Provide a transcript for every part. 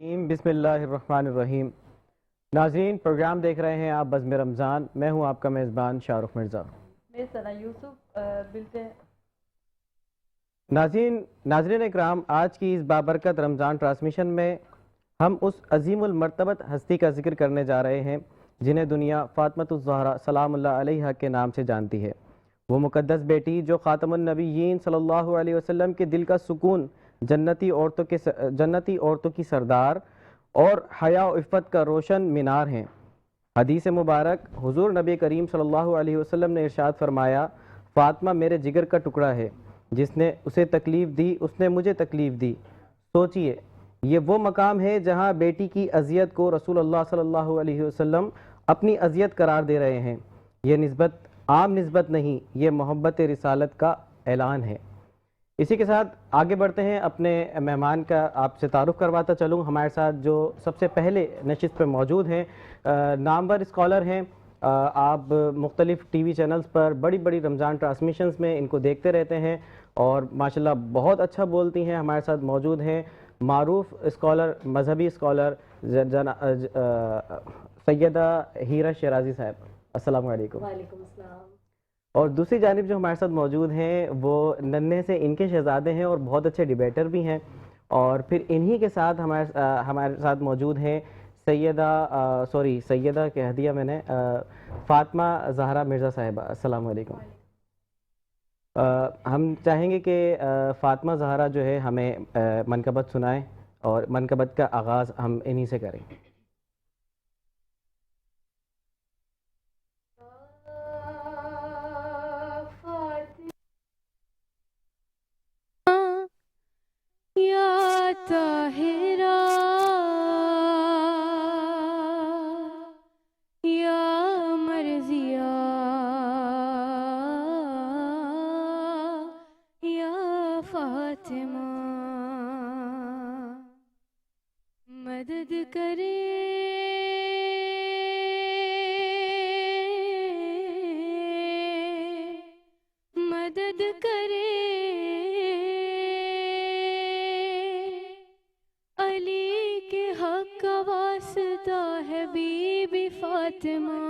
بسم اللہ الرحمن الرحیم۔ ناظرین، پروگرام دیکھ رہے ہیں آپ بزم رمضان۔ میں ہوں آپ کا میزبان شاہ رخ مرزا۔ میں ثنا یوسف بلتے ہیں۔ ناظرین اکرام، آج کی اس بابرکت رمضان ٹرانسمیشن میں ہم اس عظیم المرتبت ہستی کا ذکر کرنے جا رہے ہیں جنہیں دنیا فاطمۃ الزہرا سلام اللہ علیہا کے نام سے جانتی ہے۔ وہ مقدس بیٹی جو خاتم النبیین صلی اللہ علیہ وسلم کے دل کا سکون، جنتی عورتوں کی سردار اور حیا و عفت کا روشن مینار ہیں۔ حدیث مبارک حضور نبی کریم صلی اللہ علیہ وسلم نے ارشاد فرمایا، فاطمہ میرے جگر کا ٹکڑا ہے، جس نے اسے تکلیف دی اس نے مجھے تکلیف دی۔ سوچئے، یہ وہ مقام ہے جہاں بیٹی کی اذیت کو رسول اللہ صلی اللہ علیہ وسلم اپنی اذیت قرار دے رہے ہیں۔ یہ نسبت عام نسبت نہیں، یہ محبت رسالت کا اعلان ہے۔ اسی کے ساتھ آگے بڑھتے ہیں، اپنے مہمان کا آپ سے تعارف کرواتا چلوں۔ ہمارے ساتھ جو سب سے پہلے نشست پہ موجود ہیں، نامور اسکالر ہیں۔ آپ مختلف ٹی وی چینلز پر بڑی بڑی رمضان ٹرانسمیشنز میں ان کو دیکھتے رہتے ہیں اور ماشاءاللہ بہت اچھا بولتی ہیں۔ ہمارے ساتھ موجود ہیں معروف اسکالر، مذہبی اسکالر سیدہ ہیرا شیرازی صاحب۔ السلام علیکم۔ وعلیکم السلام۔ اور دوسری جانب جو ہمارے ساتھ موجود ہیں وہ ننھے سے ان کے شہزادے ہیں اور بہت اچھے ڈیبیٹر بھی ہیں، اور پھر انہی کے ساتھ ہمارے ساتھ موجود ہیں سیدہ کہہ دیا میں نے، فاطمہ زہرا مرزا صاحبہ۔ السلام علیکم۔ ہم چاہیں گے کہ فاطمہ زہرا جو ہے ہمیں منقبت سنائیں، اور منقبت کا آغاز ہم انہی سے کریں۔ یا طاہرہ یا مرضیہ یا فاطمہ، مدد کرے مدد کرے علی کے حق کا واسطہ ہے بی بی فاطمہ،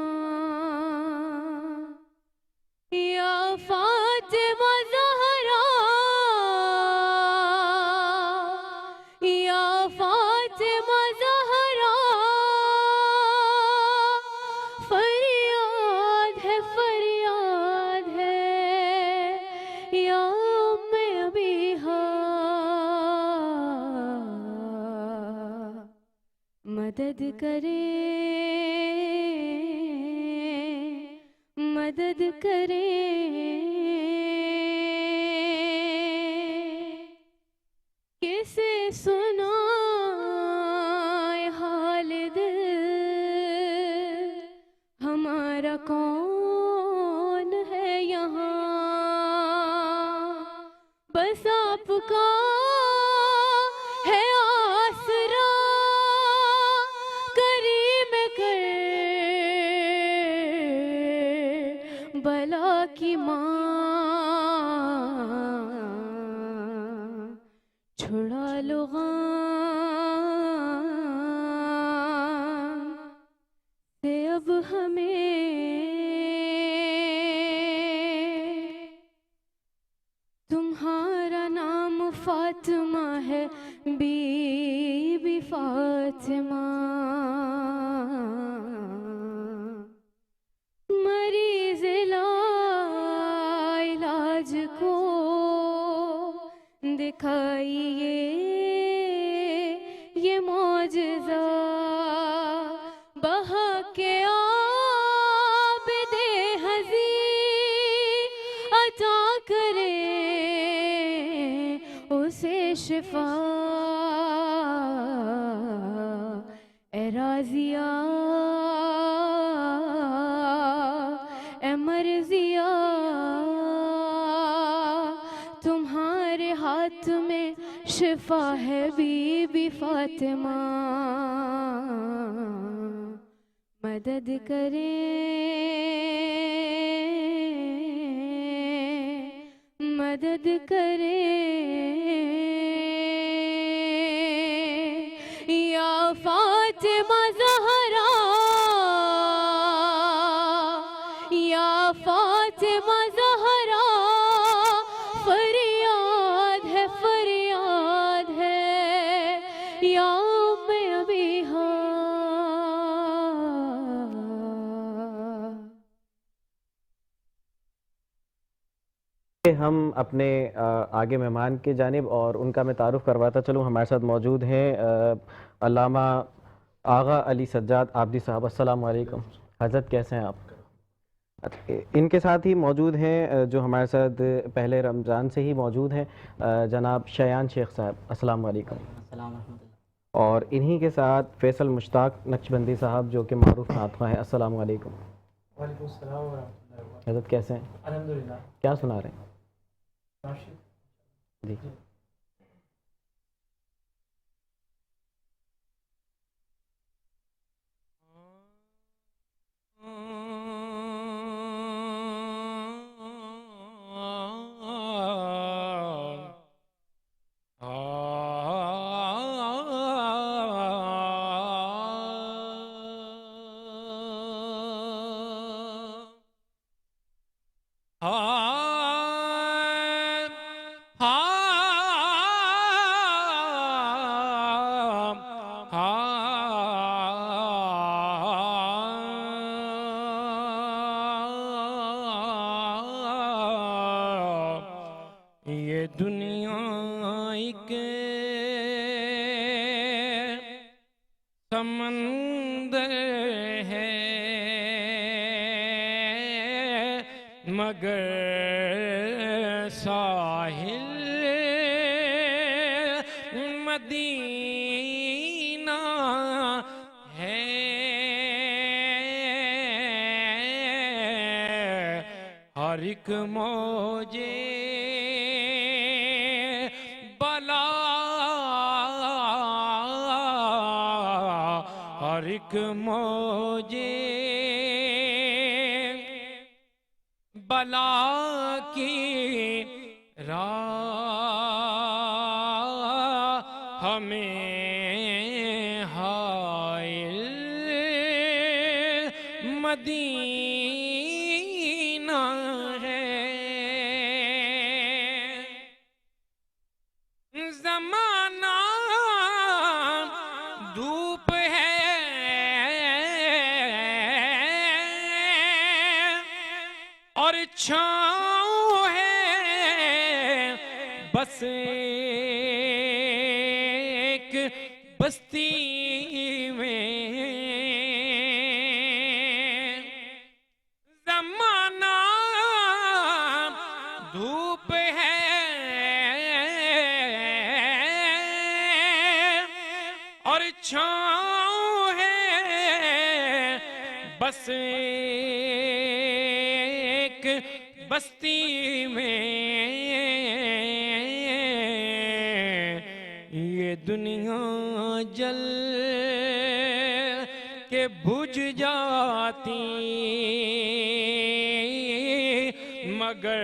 یا فاطمہ زہرا یا فاطمہ زہرا، فریاد ہے یا ام ابیہا، مدد کرے مدد کرے کسے سنائے حال دل، ہمارا کون ہے یہاں، بس آپ کا ہے آسرا، کریم کر بلا کی ماں، چھڑا لو غام سے اب ہمیں، تمہارا نام فاطمہ ہے بی بی فاطمہ، مریض لا علاج کو دکھائیے یہ معجزہ، بہا کے عابد حزین عطا کرے اسے شفا، اے راضیہ اے مرضیہ، تمہارے ہاتھ میں شفا ہے بی بی فاطمہ، مدد کرے مدد کرے یا فاطمہ زہرا یا فاطمہ زہرا فریاد ہے یا ام ابیہا. ہم اپنے آگے مہمان کی جانب اور ان کا میں تعارف کرواتا چلوں. ہمارے ساتھ موجود ہیں علامہ آغا علی سجاد عابدی صاحب. السلام علیکم حضرت، کیسے ہیں آپ؟ ان کے ساتھ ہی موجود ہیں جو ہمارے ساتھ پہلے رمضان سے ہی موجود ہیں جناب شایان شیخ صاحب. السلام علیکم. السلام ورحمۃ اللہ. اور انہی کے ساتھ فیصل مشتاق نقشبندی صاحب جو کہ معروف ناطقہ ہیں. السلام علیکم. وعلیکم السلام ورحمۃ اللہ وبرکاتہ. حضرت کیسے ہیں؟ الحمدللہ. کیا سنا رہے ہیں؟ جی. یہ دنیا ایک سمندر ہے مگر ساحل مدینہ ہے. ہر ایک موجے بلا ہر ایک موجے بلا کی راہ ہمیں حائل مدینہ ہے. زمانہ دھوپ ہے اور چھاؤں ہے بس ایک بستی میں. زمانہ دھوپ ہے اور چھاؤں ہے بس ایک بستی میں. یہ دنیا جل کے بجھ جاتی مگر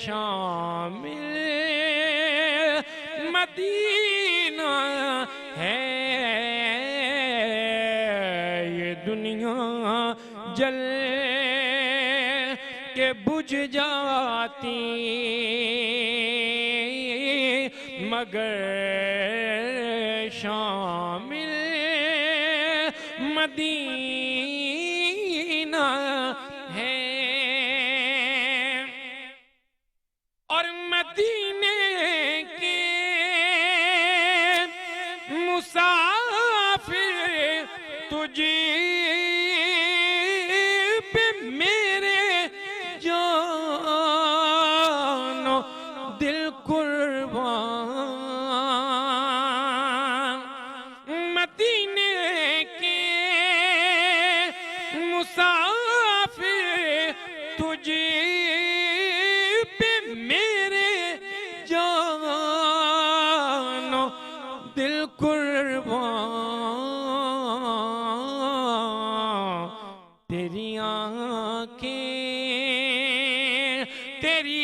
شامل مدینہ ہے. یہ دنیا جل کے بجھ جاتی مگر شامل مدینہ ہے. اور مدینے کے مسافر تجھے پہ میرے جان و دل قربان. مدینے کے مسافر تجھے پہ میرے جان و دل قربان. تیری آنکھیں تیری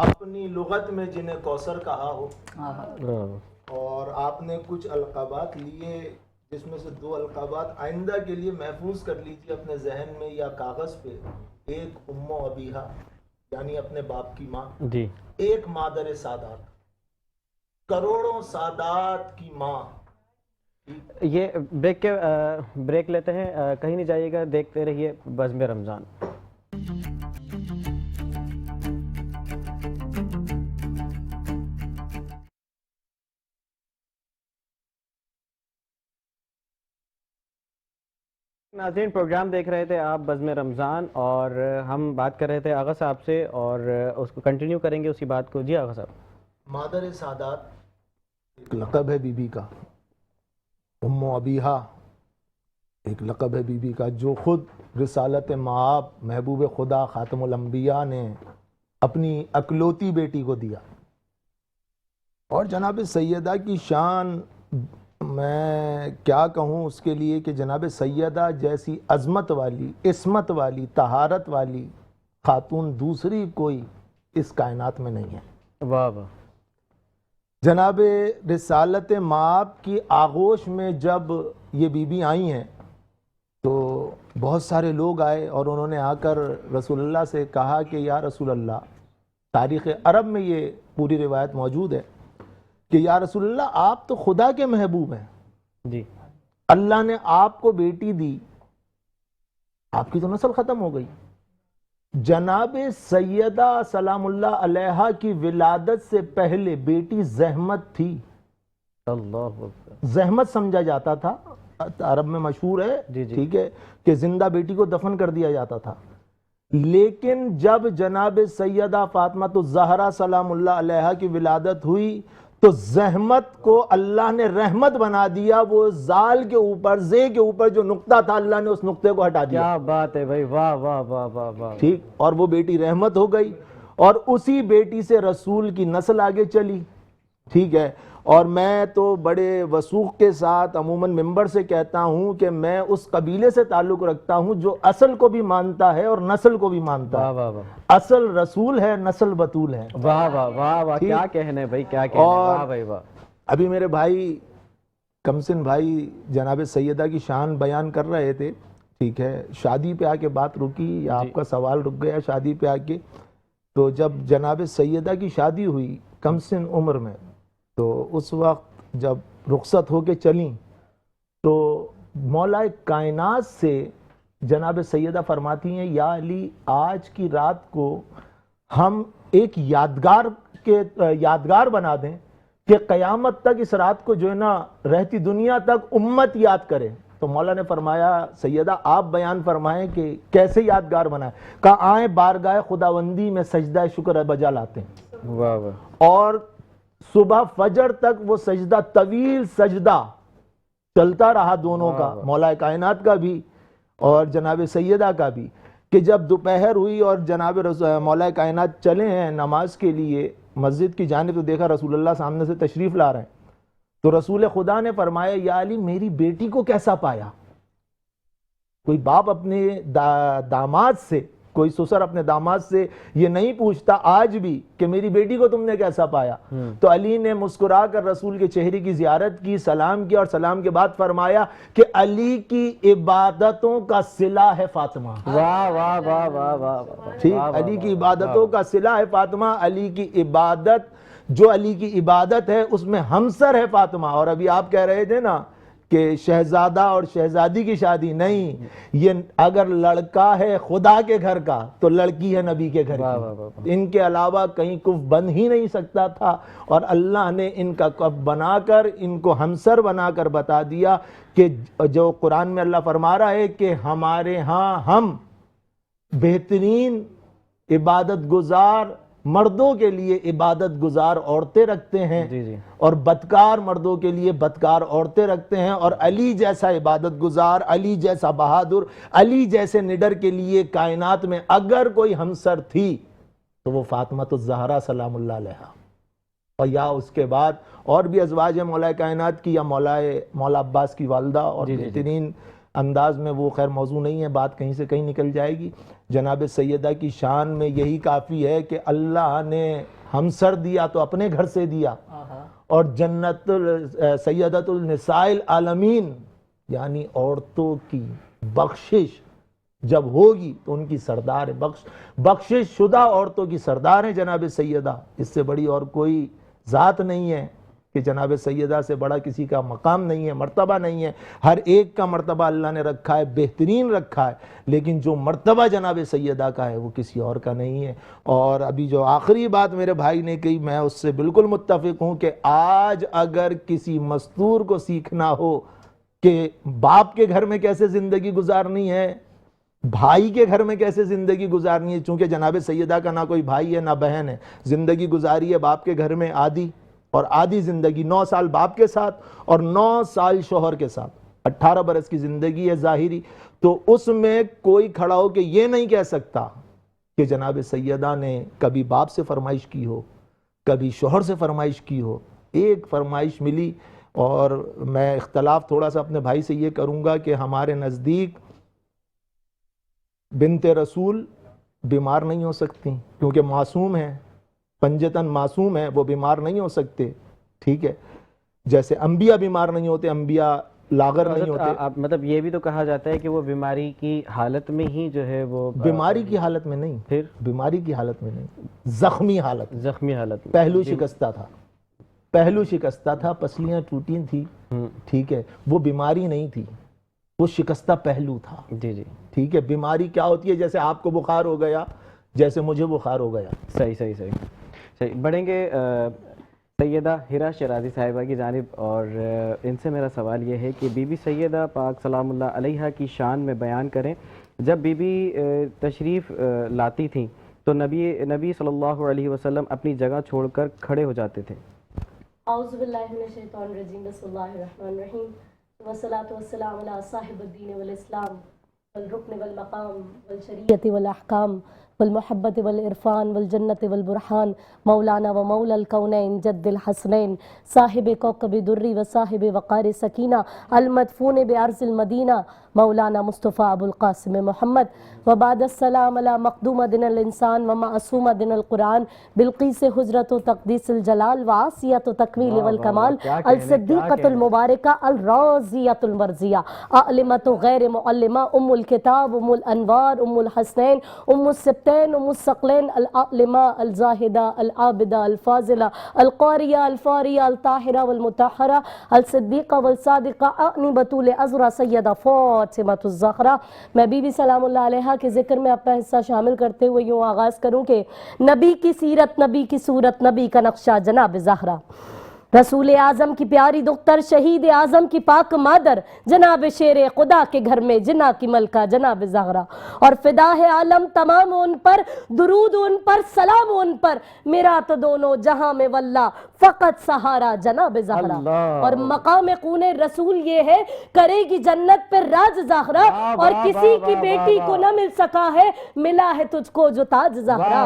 اپنی لغت میں جنہیں کوثر کہا ہو، اور آپ نے کچھ القابات لیے جس میں سے 2 القابات آئندہ کے لیے محفوظ کر لیجیے اپنے ذہن میں یا کاغذ پہ. ایک ام ابیہا یعنی اپنے باپ کی ماں، جی. ایک مادر سادات، کروڑوں سادات کی ماں. یہ بریک لیتے ہیں، کہیں نہیں جائیے گا، دیکھتے رہیے بزم رمضان. ناظرین، پروگرام دیکھ رہے تھے آپ بزم رمضان، اور ہم بات کر رہے تھے آغا صاحب سے، اور اس کو کنٹینیو کریں گے اسی بات کو. جی آغا صاحب. مادر سادات ایک لقب ہے بی بی کا، ام ابیہا ایک لقب ہے بی بی کا، جو خود رسالت مآب محبوب خدا خاتم الانبیاء نے اپنی اکلوتی بیٹی کو دیا. اور جناب سیدہ کی شان میں کیا کہوں اس کے لیے کہ جناب سیدہ جیسی عظمت والی، عصمت والی، طہارت والی خاتون دوسری کوئی اس کائنات میں نہیں ہے. واہ واہ. جناب رسالت مآب کی آغوش میں جب یہ بی بی آئی ہیں تو بہت سارے لوگ آئے اور انہوں نے آ کر رسول اللہ سے کہا کہ یا رسول اللہ، تاریخ عرب میں یہ پوری روایت موجود ہے کہ یا رسول اللہ آپ تو خدا کے محبوب ہیں، جی. اللہ نے آپ کو بیٹی دی، آپ کی تو نسل ختم ہو گئی. جناب سیدہ سلام اللہ علیہا کی ولادت سے پہلے بیٹی زحمت تھی. اللہ اکبر. زحمت سمجھا جاتا تھا، عرب میں مشہور ہے، جی جی. ٹھیک ہے، کہ زندہ بیٹی کو دفن کر دیا جاتا تھا. لیکن جب جناب سیدہ فاطمہ الزہرا سلام اللہ علیہا کی ولادت ہوئی تو زحمت کو اللہ نے رحمت بنا دیا. وہ زال کے اوپر، زے کے اوپر جو نقطہ تھا اللہ نے اس نقطے کو ہٹا دیا. کیا بات ہے بھائی، واہ واہ واہ واہ واہ. ٹھیک، اور وہ بیٹی رحمت ہو گئی، اور اسی بیٹی سے رسول کی نسل آگے چلی. ٹھیک ہے. اور میں تو بڑے وثوق کے ساتھ عموماً ممبر سے کہتا ہوں کہ میں اس قبیلے سے تعلق رکھتا ہوں جو اصل کو بھی مانتا ہے اور نسل کو بھی مانتا ہے. واہ واہ واہ. اصل رسول ہے، نسل بطول ہے. واہ واہ واہ واہ. کیا کہنے بھائی، کیا کہنے. واہ بھائی واہ. ابھی میرے بھائی کمسن بھائی جناب سیدہ کی شان بیان کر رہے تھے، ٹھیک ہے، شادی پہ آ کے بات رکی، یا آپ کا سوال رک گیا شادی پہ آ کے. تو جب جناب سیدہ کی شادی ہوئی کمسن عمر میں، تو اس وقت جب رخصت ہو کے چلیں تو مولا کائنات سے جناب سیدہ فرماتی ہیں یا علی آج کی رات کو ہم ایک یادگار بنا دیں کہ قیامت تک اس رات کو جو ہے نا رہتی دنیا تک امت یاد کرے. تو مولا نے فرمایا سیدہ آپ بیان فرمائیں کہ کیسے یادگار بنائیں. کہا آئیں بارگاہ خداوندی میں سجدہ شکر بجا لاتے ہیں. واہ واہ. اور صبح فجر تک وہ سجدہ، طویل سجدہ چلتا رہا دونوں کا، مولا کائنات کا بھی اور جناب سیدہ کا بھی. کہ جب دوپہر ہوئی اور جناب مولا کائنات چلے ہیں نماز کے لیے مسجد کی جانب، تو دیکھا رسول اللہ سامنے سے تشریف لا رہے ہیں. تو رسول خدا نے فرمایا یا علی میری بیٹی کو کیسا پایا. کوئی باپ اپنے داماد سے، کوئی سسر اپنے داماد سے یہ نہیں پوچھتا آج بھی کہ میری بیٹی کو تم نے کیسا پایا. تو علی نے مسکرا کر رسول کے چہرے کی زیارت کی، سلام کیا، اور سلام کے بعد فرمایا کہ علی کی عبادتوں کا صلہ ہے فاطمہ. واہ واہ واہ واہ واہ. ٹھیک، علی کی عبادتوں کا صلہ ہے فاطمہ. علی کی عبادت، جو علی کی عبادت ہے اس میں ہمسر ہے فاطمہ. اور ابھی آپ کہہ رہے تھے نا کہ شہزادہ اور شہزادی کی شادی نہیں، یہ اگر لڑکا ہے خدا کے گھر کا تو لڑکی ہے نبی کے گھر کی. ان کے علاوہ کہیں کف بن ہی نہیں سکتا تھا، اور اللہ نے ان کا کف بنا کر ان کو ہمسر بنا کر بتا دیا کہ جو قرآن میں اللہ فرما رہا ہے کہ ہمارے ہاں ہم بہترین عبادت گزار مردوں کے لیے عبادت گزار عورتیں رکھتے ہیں، اور بدکار مردوں کے لیے بدکار عورتیں رکھتے ہیں. اور علی جیسا عبادت گزار، علی جیسا بہادر، علی جیسے نڈر کے لیے کائنات میں اگر کوئی ہمسر تھی تو وہ فاطمہ الزہرا سلام اللہ علیہا. اور یا اس کے بعد اور بھی ازواج ہیں مولا کائنات کی، یا مولا عباس کی والدہ اور بہترین انداز میں وہ خیر موضوع نہیں ہے، بات کہیں سے کہیں نکل جائے گی. جناب سیدہ کی شان میں یہی کافی ہے کہ اللہ نے ہمسر دیا تو اپنے گھر سے دیا، اور جنت سیدۃ النساء العالمین یعنی عورتوں کی بخشش جب ہوگی تو ان کی سردار ہے، بخشش شدہ عورتوں کی سردار ہیں جناب سیدہ. اس سے بڑی اور کوئی ذات نہیں ہے کہ جناب سیدہ سے بڑا کسی کا مقام نہیں ہے، مرتبہ نہیں ہے. ہر ایک کا مرتبہ اللہ نے رکھا ہے، بہترین رکھا ہے، لیکن جو مرتبہ جناب سیدہ کا ہے وہ کسی اور کا نہیں ہے. اور ابھی جو آخری بات میرے بھائی نے کہی میں اس سے بالکل متفق ہوں کہ آج اگر کسی مستور کو سیکھنا ہو کہ باپ کے گھر میں کیسے زندگی گزارنی ہے، بھائی کے گھر میں کیسے زندگی گزارنی ہے، چونکہ جناب سیدہ کا نہ کوئی بھائی ہے نہ بہن ہے، زندگی گزاری ہے باپ کے گھر میں آدھی، اور آدھی زندگی 9 سال باپ کے ساتھ اور 9 سال شوہر کے ساتھ، 18 برس کی زندگی ہے ظاہری. تو اس میں کوئی کھڑا ہو کہ یہ نہیں کہہ سکتا کہ جناب سیدہ نے کبھی باپ سے فرمائش کی ہو، کبھی شوہر سے فرمائش کی ہو. ایک فرمائش ملی، اور میں اختلاف تھوڑا سا اپنے بھائی سے یہ کروں گا کہ ہمارے نزدیک بنت رسول بیمار نہیں ہو سکتی کیونکہ معصوم ہیں، پنجتن معصوم ہیں، وہ بیمار نہیں ہو سکتے. ٹھیک ہے، جیسے انبیاء بیمار نہیں ہوتے، انبیاء لاغر نہیں ہوتے. مطلب یہ بھی تو کہا جاتا ہے کہ وہ بیماری کی حالت میں ہی جو ہے وہ بیماری کی حالت میں نہیں، پھر بیماری کی حالت میں نہیں، زخمی حالت، زخمی حالت میں پہلو شکستہ تھا، پہلو شکستہ تھا، پسلیاں ٹوٹی تھی. ٹھیک ہے، وہ بیماری نہیں تھی، وہ شکستہ پہلو تھا. جی جی ٹھیک ہے، بیماری کیا ہوتی ہے؟ جیسے آپ کو بخار ہو گیا، جیسے مجھے بخار ہو گیا. صحیح. بڑھیں گے سیدہ ہرا شیرازی صاحبہ کی جانب، اور ان سے میرا سوال یہ ہے کہ بی بی سیدہ پاک سلام اللہ علیہا کی شان میں بیان کریں. جب بی بی تشریف لاتی تھیں تو نبی صلی اللہ علیہ وسلم اپنی جگہ چھوڑ کر کھڑے ہو جاتے تھے. اعوذ باللہ من الشیطان الرجیم، بسم اللہ الرحمن الرحیم، والصلاة والسلام علی صاحب الدین والاسلام والرکن والمقام والشریعت والاحکام والمحبت والعرفان والجنت والبرحان، مولانا و مولا الکونین جد الحسنین، صاحب کوكب دری و صاحب وقار سکینہ، المدفون بارض المدینہ، مولانا مصطفیٰ ابو القاسم محمد. وبعد السلام علی مقدوم دن الانسان و معصوم دن القرآن، بلقیس حجرت و تقدیس الجلال و عاصیت و تکمیل والکمال، الصدیقۃ المبارکہ الراضیۃ المرضیہ، عالمۃ غیر معلمہ، ام الکتاب، ام الانوار، ام الحسنین، ام السبتین، ام الثقلین، العالمہ الزاہدہ العابدہ الفاضلہ القاریہ الفاریہ الطاہرہ والمطہرہ، الصدیقہ والصادقہ، اعنی بطول عذرا سیدہ فاطمۃ الزہرا. میں بی بی سلام اللہ علیہا کے ذکر میں اپنا حصہ شامل کرتے ہوئے یوں آغاز کروں کہ نبی کی سیرت، نبی کی صورت، نبی کا نقشہ جناب زہرا، رسول اعظم کی پیاری دختر، شہید اعظم کی پاک مادر، جناب شیر خدا کے گھر میں جنا کی ملکہ جناب زہرا، اور فدا ہے عالم تمام ان پر، درود ان پر، سلام ان پر، میرا تو دونوں جہاں میں واللہ فقط سہارا جناب زہرا. اور مقام خون رسول یہ ہے، کرے گی جنت پر راج زہرا، اور کسی کی بیٹی کو نہ مل سکا ہے، ملا ہے تجھ کو جو تاج زہرا.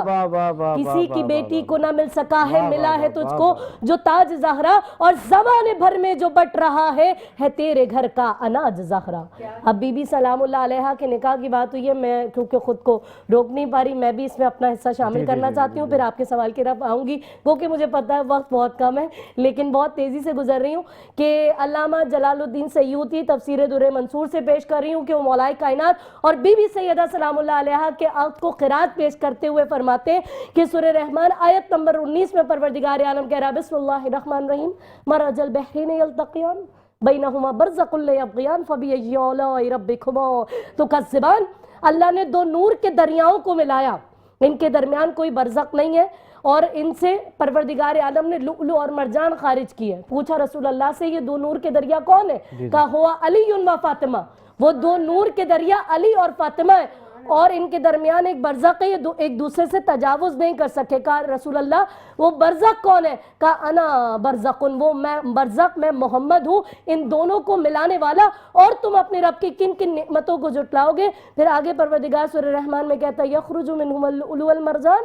کسی کی بیٹی کو نہ مل سکا ہے، ملا ہے تجھ کو جو تاج زہرا، اور زمانے بھر میں جو بٹ رہا ہے تیرے گھر کا اناج زہرا. اب بی بی سلام اللہ علیہا کے نکاح کی بات ہوئی ہے، میں کیونکہ خود کو روک نہیں پا رہی، میں بھی اس میں اپنا حصہ شامل کرنا چاہتی ہوں، پھر آپ کے سوال کی طرف آؤں گی، کیونکہ مجھے پتہ ہے وقت بہت کم ہے، لیکن بہت تیزی سے گزر رہی ہوں کہ علامہ جلال الدین سیوطی تفسیر در منصور سے پیش کر رہی ہوں کہ وہ مولائے کائنات اور بی بی سیدہ سلام اللہ علیہا کے آیت کو قرات پیش کرتے ہوئے فرماتے ہیں کہ سورہ رحمان آیت نمبر 19 میں پروردگار عالم کہہ رہا ہے بسم اللہ الرحمن الرحیم، مرج البحرین یلتقیان بینہما برزخ لا یبغیان فبأی آلاء ربکما تکذبان. اللہ نے دو نور کے دریاؤں کو ملایا، ان کے درمیان کوئی برزخ نہیں ہے، اور ان سے پروردگار عالم نے لؤلؤ اور مرجان خارج کی ہے. پوچھا رسول اللہ سے یہ دو نور کے دریا کون ہے؟ کہا ہوا علی و فاطمہ، وہ دو نور کے دریا علی اور فاطمہ ہے، اور ان کے درمیان ایک برزخ ہے، یہ ایک دوسرے سے تجاوز نہیں کر سکے. کہا رسول اللہ وہ برزخ کون ہے؟ کہا انا برزخ، وہ میں برزخ، میں محمد ہوں، ان دونوں کو ملانے والا. اور تم اپنے رب کی کن کن نعمتوں کو جھٹلاؤ گے؟ پھر آگے پروردگار سورہ رحمان میں کہتا ہے یخرج منہما اللؤلؤ والمرجان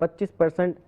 25%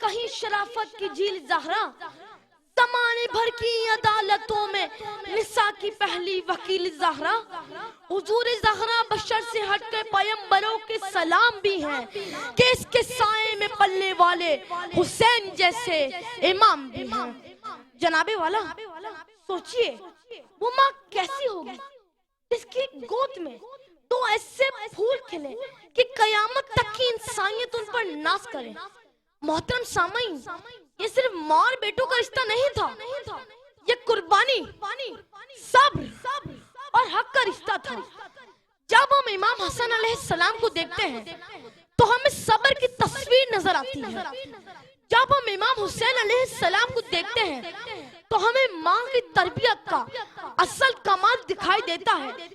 کہیں شرافت کی جھیل زہرا، زمانے بھر کی عدالتوں میں نساء کی پہلی وکیل زہرا، حضور زہرا بشر سے ہٹ کے پیغمبروں کے سلام بھی ہیں کہ اس کے سائے میں پلنے والے حسین جیسے امام بھی ہیں۔ جناب والا سوچئے وہ ماں کیسی ہوگی جس کی گود میں تو ایسے پھول کھلے کہ قیامت تک کی انسانیت ان پر ناز کرے۔ محترم سامعین، یہ صرف ماں اور بیٹوں کا رشتہ نہیں تھا، یہ قربانی، صبر اور حق کا رشتہ تھا۔ جب ہم امام حسن علیہ السلام کو دیکھتے ہیں تو ہمیں صبر کی تصویر نظر آتی ہے، جب ہم امام حسین علیہ السلام کو دیکھتے ہیں تو ہمیں ماں کی تربیت کا اصل کمال دکھائی دیتا ہے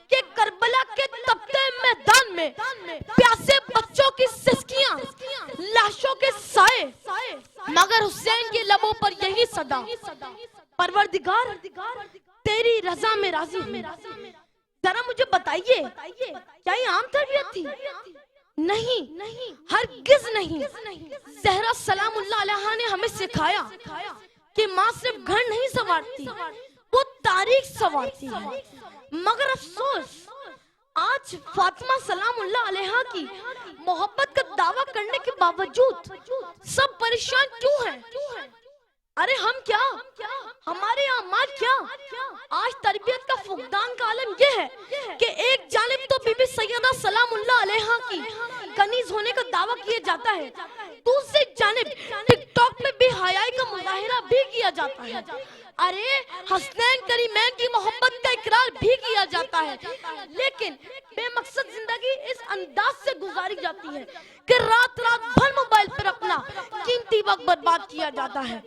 کہ کربلا کے تپتے میدان میں پیاسے بچوں کی سسکیاں، لاشوں کے سائے، مگر حسین کے لبوں پر یہی صدا، پروردگار تیری رضا میں راضی ہوں۔ ذرا مجھے بتائیے کیا یہ عام تربیت تھی؟ نہیں، ہرگز نہیں۔ زہرا سلام اللہ علیہا نے ہمیں سکھایا کہ ماں صرف گھر نہیں سنوارتی، وہ تاریخ سنوارتی ہے۔ مگر افسوس آج فاطمہ سلام اللہ علیہا کی محبت کا دعویٰ کرنے کے باوجود سب پریشان کیوں ہیں؟ ارے ہم کیا، ہمارے اعمال کیا؟ آج تربیت کا فقدان کا عالم یہ ہے کہ ایک جانب تو بی بی سیدہ سلام اللہ علیہا کی کنیز ہونے کا دعویٰ کیا جاتا ہے، دوسری جانب ٹک ٹاک میں بے حیائی کا مظاہرہ بھی کیا جاتا ہے۔ ارے حسنین کریمین کی محبت کا اقرار بھی کیا جاتا ہے، لیکن بے مقصد زندگی اس انداز سے گزاری جاتی ہے کہ رات بھر موبائل پر اپنا قیمتی وقت برباد کیا جاتا ہے۔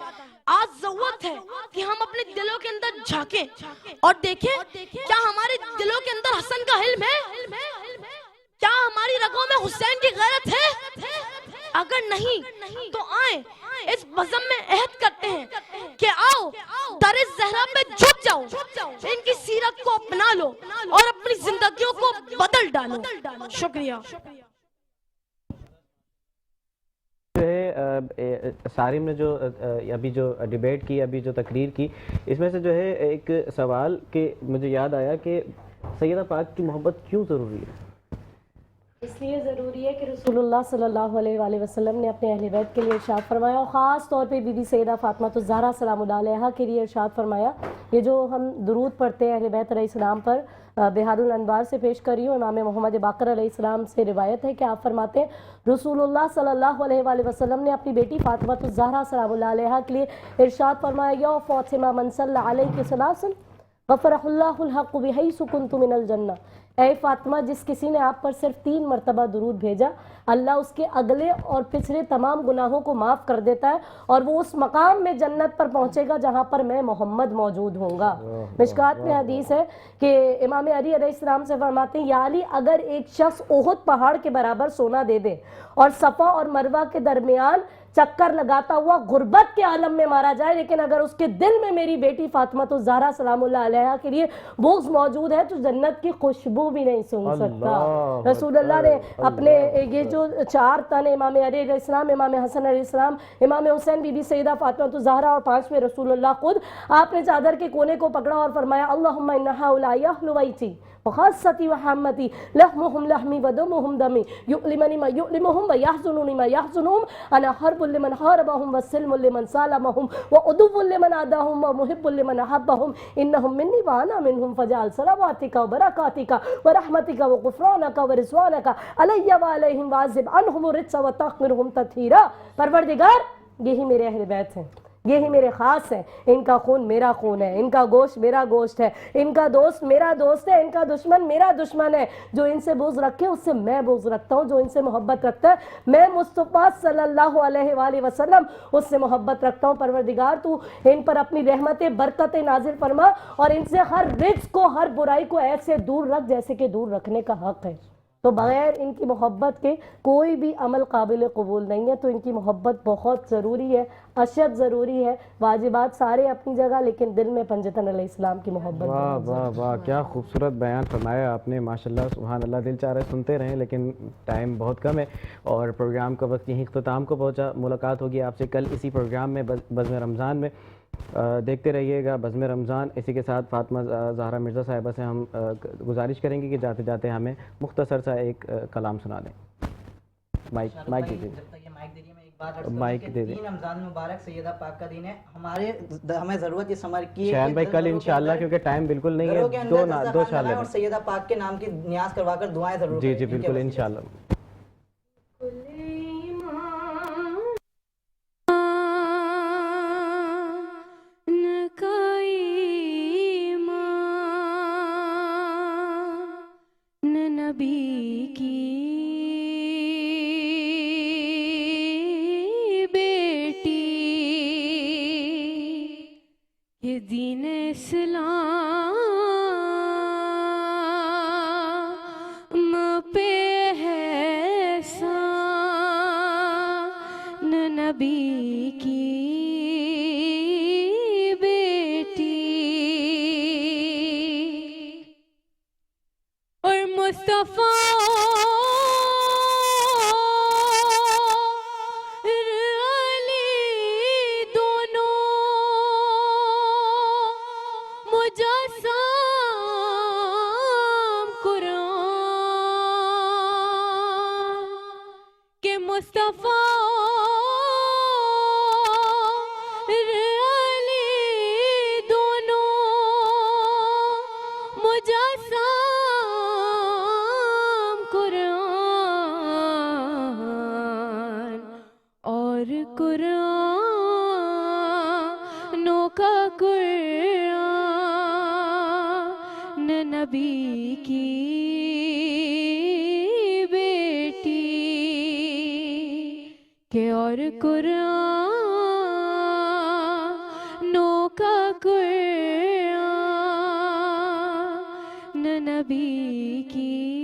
آج ضرورت ہے کہ ہم اپنے دلوں کے اندر جھانکیں اور دیکھیں کیا ہمارے دلوں کے اندر حسن کا علم ہے، کیا ہماری رگوں میں حسین کی غیرت ہے؟ اگر نہیں تو آئیں اس بزم میں عہد کرتے ہیں کہ آؤ در زہرا پہ جھک جاؤ، ان کی سیرت کو اپنا لو اور اپنی زندگیوں کو بدل ڈالو۔ شکریہ۔ جو ہے سارم نے جو ابھی جو ڈیبیٹ کی، ابھی جو تقریر کی، اس میں سے جو ہے ایک سوال کہ مجھے یاد آیا کہ سیدہ پاک کی محبت کیوں ضروری ہے؟ اس لیے ضروری ہے کہ رسول اللہ صلی اللہ علیہ وآلہ وسلم نے اپنے اہل بیت کے لیے ارشاد فرمایا، اور خاص طور پہ بی بی سیدہ فاطمہ الزہرا سلام اللہ علیہا کے لیے ارشاد فرمایا۔ یہ جو ہم درود پڑھتے ہیں اہل بیت علیہ السلام پر، بہار الانوار سے پیش کر رہی ہوں، امام محمد باقر علیہ السلام سے روایت ہے کہ آپ فرماتے ہیں رسول اللہ صلی اللہ علیہ وآلہ وسلم نے اپنی بیٹی فاطمہ الزہرا سلام اللہ علیہا کے لیے ارشاد فرمایا، یا فاطمہ من صلی علیک ثلاثا غفر اللہ الحق بحیث کنت من الجنہ، اے فاطمہ جس کسی نے آپ پر صرف 3 مرتبہ درود بھیجا، اللہ اس کے اگلے اور پچھلے تمام گناہوں کو معاف کر دیتا ہے اور وہ اس مقام میں جنت پر پہنچے گا جہاں پر میں محمد موجود ہوں گا۔ مشکات میں حدیث ہے کہ امام علی علیہ السلام سے فرماتے ہیں، یا علی اگر ایک شخص احد پہاڑ کے برابر سونا دے دے اور صفا اور مروہ کے درمیان چکر لگاتا ہوا غربت کے عالم میں مارا جائے، لیکن اگر اس کے دل میں میری بیٹی فاطمہ الزہرا سلام اللہ علیہا کے لیے بغض موجود ہے تو جنت کی خوشبو بھی نہیں سونگھ سکتا۔ رسول اللہ نے اپنے یہ جو 4 تن، امام علی علیہ السلام، امام حسن علیہ السلام، امام حسین، بی بی سیدہ فاطمہ الزہرا اور 5ویں رسول اللہ خود، آپ نے چادر کے کونے کو پکڑا اور فرمایا، اللہم ان ہؤلاء اہل بیتی وخاصتی وحمتی لحمہم لحمی ودمہم دمی یؤلمنی ما یؤلمہم ویحزنونی ما یحزنہم انا حرب لمن حاربہم وسلم لمن سالمہم وعدو لمن عاداہم ومحب لمن احبہم انہم منی وانا منہم فجعل صلواتک وبرکاتک ورحمتک وغفرانک ورضوانک علی وعلیہم واعذب عنہم الرجس وطہرہم تطہیرا۔ پروردگار یہی میرے اہل بیت ہیں، یہی میرے خاص ہیں، ان کا خون میرا خون ہے، ان کا گوشت میرا گوشت ہے، ان کا دوست میرا دوست ہے، ان کا دشمن میرا دشمن ہے۔ جو ان سے بغض رکھے اس سے میں بغض رکھتا ہوں، جو ان سے محبت رکھتا ہے میں مصطفیٰ صلی اللہ علیہ وآلہ وسلم اس سے محبت رکھتا ہوں۔ پروردگار تو ان پر اپنی رحمت برکت نازل فرما اور ان سے ہر رجس کو، ہر برائی کو ایسے دور رکھ جیسے کہ دور رکھنے کا حق ہے۔ تو بغیر ان کی محبت کے کوئی بھی عمل قابل قبول نہیں ہے. تو ان کی محبت بہت ضروری ہے, اشد ضروری ہے. واجبات سارے اپنی جگہ, لیکن دل میں پنجتن علیہ السلام کی محبت واہ بہت واہ ضروری ہے. واہ, کیا خوبصورت بیان فرمایا آپ نے, ماشاءاللہ سبحان اللہ. دل چاہ رہے سنتے رہیں لیکن ٹائم بہت کم ہے اور پروگرام کا وقت یہیں اختتام کو پہنچا. ملاقات ہوگی آپ سے کل اسی پروگرام میں بزم رمضان میں. دیکھتے رہیے گا بزم رمضان. اسی کے ساتھ فاطمہ زہرا مرزا صاحبہ سے ہم گزارش کریں گے کہ جاتے جاتے ہمیں مختصر سا ایک کلام سنا دیں. مائک دیجیے. جب تک یہ مائک دے دیے میں ایک بات عرض مائک کروں دے کہ دیں. 3 رمضان مبارک سیدہ پاک کا دین ہے. ہمیں ضرورت اس عمر کی ہے شایان بھائی کل انشاءاللہ, کیونکہ ٹائم بالکل نہیں ہے, دو شال اور سیدہ پاک کے نام کی نیاز کروا کر دعائیں ضرور جی کریں. جی بالکل انشاءاللہ. نبی کی بیٹی یہ دین اسلام پہ ہے سان نبی کی بیٹی اور مصطفیٰ علی دونوں مجسم قرآن کے مصطفیٰ علی دونوں مجسم قرآن اور قرآنوں کا قرآن نبی کی بیٹی کہ اور قرآنوں کا قرآن نبی کی